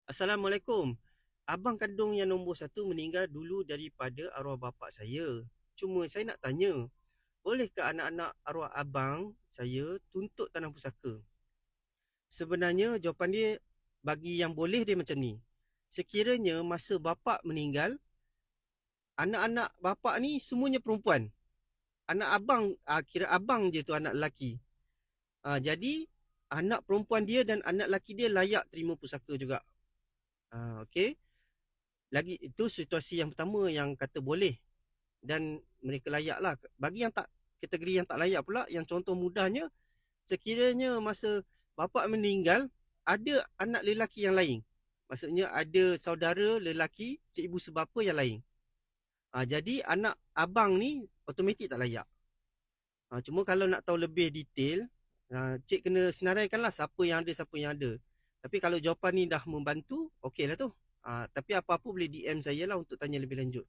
Assalamualaikum. Abang kandung yang nombor satu meninggal dulu daripada arwah bapa saya. Cuma saya nak tanya, bolehkah anak-anak arwah abang saya tuntut tanah pusaka? Sebenarnya jawapan dia bagi yang boleh dia macam ni. Sekiranya masa bapa meninggal, anak-anak bapa ni semuanya perempuan. Anak abang, kira abang je tu anak lelaki. Jadi anak perempuan dia dan anak lelaki dia layak terima pusaka juga. Okey. Lagi itu situasi yang pertama yang kata boleh dan mereka layak lah. Bagi yang tak, kategori yang tak layak pula, yang contoh mudahnya, sekiranya masa bapa meninggal, ada anak lelaki yang lain. Maksudnya ada saudara lelaki seibu sebapa yang lain. Jadi anak abang ni automatik tak layak. Cuma kalau nak tahu lebih detail, cik kena senaraikanlah siapa yang ada, siapa yang ada. Tapi kalau jawapan ni dah membantu, okey lah tu. Tapi apa-apa boleh DM saya lah untuk tanya lebih lanjut.